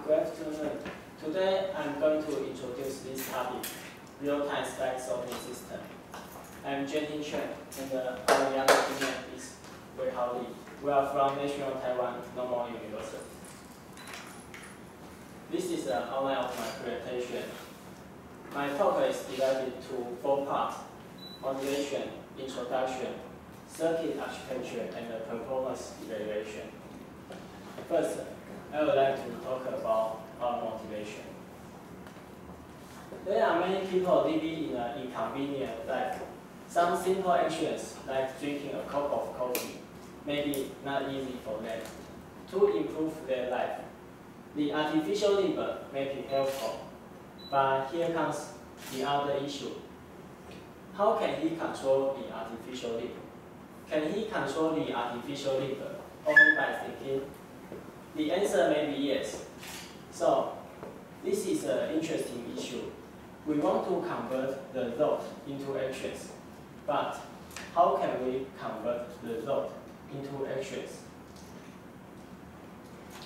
Good afternoon. Today I'm going to introduce this topic, real-time spec sorting system. I'm Chien-Ting Chen, and our young engineer is Wei-Hao. We are from National Taiwan Normal University. This is an outline of my presentation. My talk is divided into 4 parts: motivation, introduction, circuit architecture, and performance evaluation. First, I would like to talk about our motivation. There are many people living in an inconvenient life. Some simple actions, like drinking a cup of coffee, may be not easy for them. To improve their life, the artificial liver may be helpful. But here comes the other issue. How can he control the artificial liver? Can he control the artificial liver only by thinking? The answer may be yes. So, this is an interesting issue. We want to convert the thought into actions. But how can we convert the thought into actions?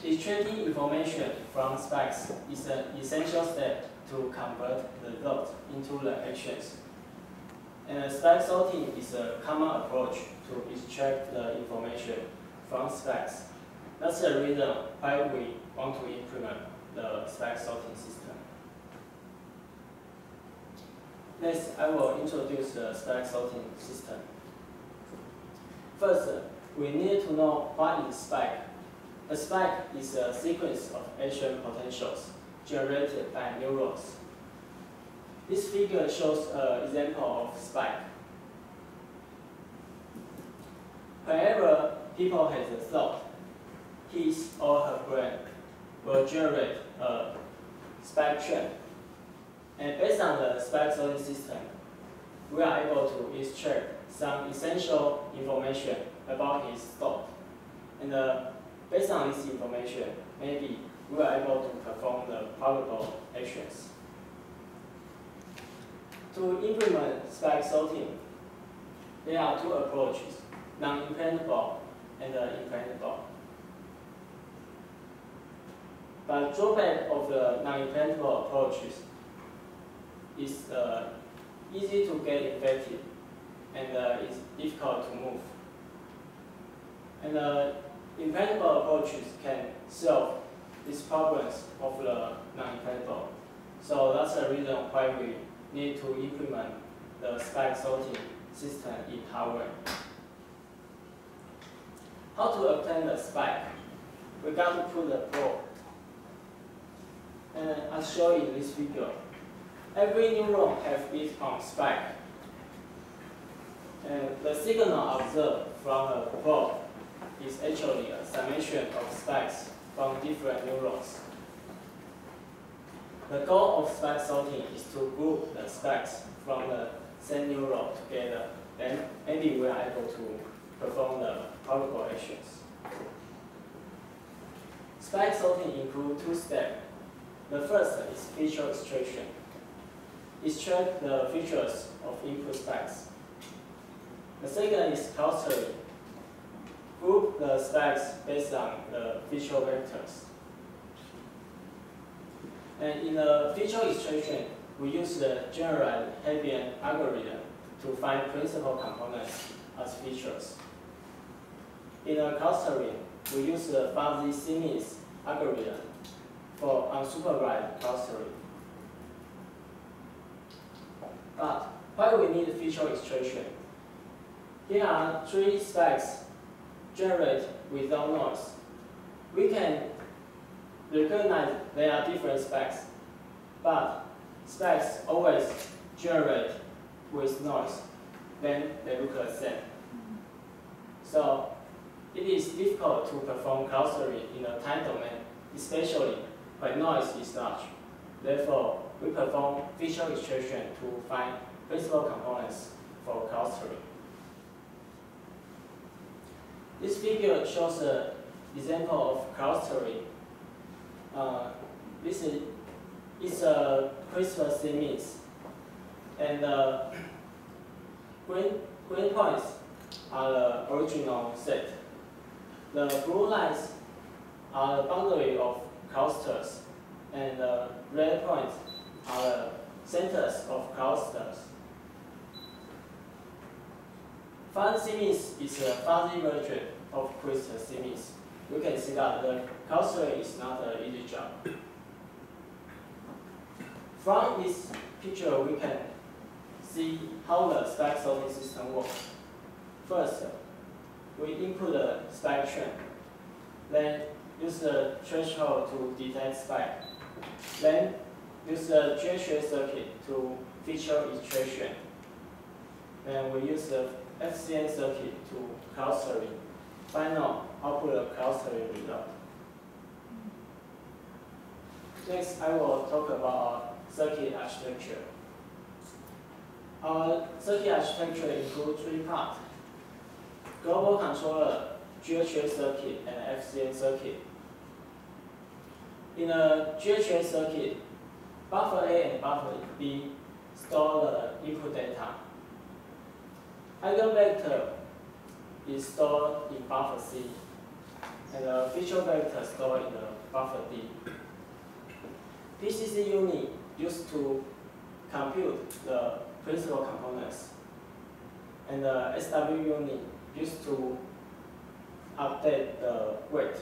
Extracting information from specs is an essential step to convert the thought into the actions. And spec sorting is a common approach to extract the information from specs. That's the reason why we want to implement the spec sorting system. Next, I will introduce the spec sorting system. First, we need to know what is spec. A spec is a sequence of action potentials generated by neurons. This figure shows an example of spec. Whenever people has a thought, his or her brain will generate a spec chain. And based on the spec sorting system, we are able to extract some essential information about his thought. And based on this information, maybe we are able to perform the probable actions. To implement spec sorting, there are 2 approaches, non-implantable and implantable. But drawback of the non-implantable approaches is easy to get infected and it's difficult to move. And implantable approaches can solve these problems of the non-implantable. So that's the reason why we need to implement the spec sorting system in hardware. How to obtain the spec? We got to put the probe. And as shown in this figure, every neuron has its own spec. And the signal observed from a probe is actually a summation of specs from different neurons. The goal of spec sorting is to group the specs from the same neuron together. Then maybe we are able to perform the probable actions. Spec sorting includes 2 steps. The first is feature extraction. Extract the features of input specs. The second is clustering. Group the specs based on the feature vectors. And in the feature extraction, we use the generalized Hebbian algorithm to find principal components as features. In the clustering, we use the fuzzy sequence algorithm for unsupervised clustering. But why we need feature extraction? Here are 3 specs generated without noise. We can recognize there are different specs, but specs always generate with noise. Then they look the same. So it is difficult to perform clustering in a time domain, especially when noise is large. Therefore, we perform feature extraction to find principal components for clustering. This figure shows an example of clustering. This is a CRISPR sequence, and green points are the original set. The blue lines are the boundary of clusters, and the red points are the centers of clusters. Fuzzy CMIS is a fuzzy version of crystal CMIS. You can see that the clustering is not an easy job. From this picture, we can see how the spike sorting system works. First, we input the spike trend, then use the threshold to detect spike, then use the GHA circuit to feature iteration, then we use the FCN circuit to clustering. Final output a clustering result. Next, I will talk about our circuit architecture. Our circuit architecture includes 3 parts: global controller, GHA circuit, and FCN circuit. In a GHA circuit, buffer A and buffer B store the input data. Eigenvector is stored in buffer C, and the feature vector stored in the buffer D. PCC unit used to compute the principal components, and the SW unit used to update the weight.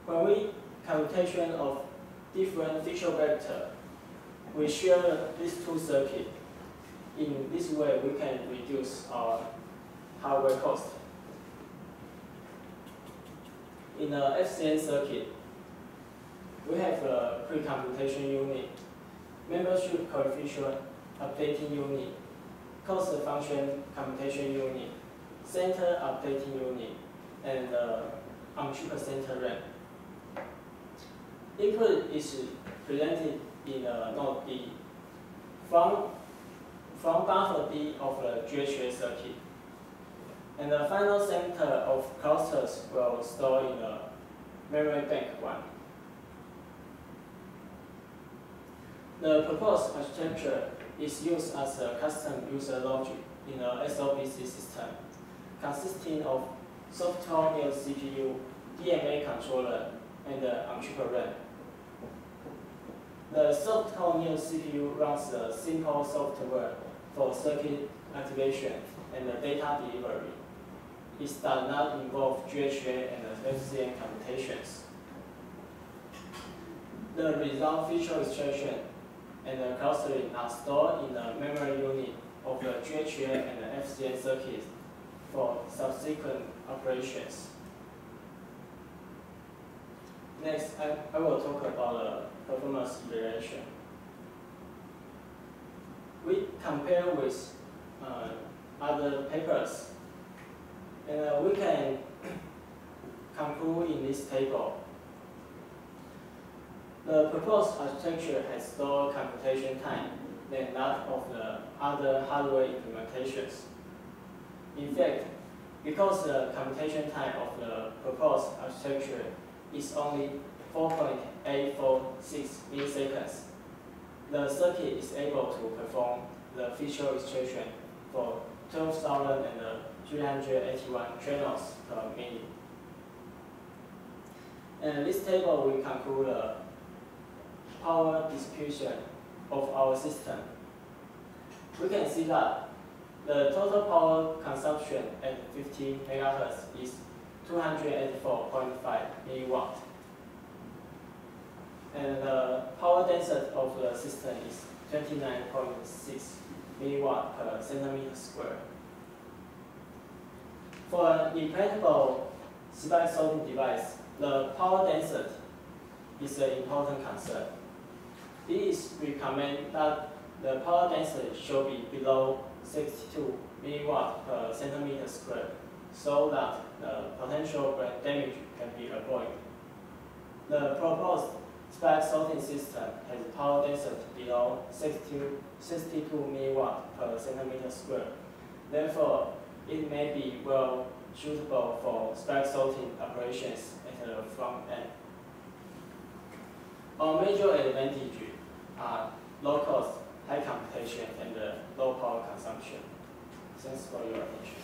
When we computation of different feature vector, we share these 2 circuits. In this way, we can reduce our hardware cost. In the FCN circuit, we have a pre-computation unit, membership coefficient updating unit, cost function computation unit, center updating unit, and on-chip center RAM. Input is presented in node D from buffer D of the GHA circuit. And the final center of clusters will store in the memory bank 1. The proposed architecture is used as a custom user logic in a SOPC system, consisting of software-near CPU, DMA controller, and on-chip RAM. The software-near CPU runs a simple software for circuit activation and data delivery. It does not involve GHA and FCN computations. The result feature extraction and the clustering are stored in the memory unit of the GHA and the FCN circuit for subsequent operations. Next, I will talk about the performance evaluation. We compare with other papers, and we can conclude in this table. The proposed architecture has slower computation time than that of the other hardware implementations. In fact, because the computation time of the proposed architecture is only 4.846 milliseconds, the circuit is able to perform the feature extraction for 12,381 channels per minute. And this table will conclude the power distribution of our system. We can see that the total power consumption at 50 MHz is 284.5 milliwatt. And the power density of the system is 29.6 milliwatt per centimeter square. For an implantable spike sorting device, the power density is an important concern. It is recommended that the power density should be below 62 milliwatt per centimeter square, so that the potential brain damage can be avoided. The proposed spike sorting system has power density below 62 milliwatt per centimeter square. Therefore, it may be well suitable for spike sorting operations at the front end. Our major advantages are low cost, high computation, and low power consumption. Thanks for your attention.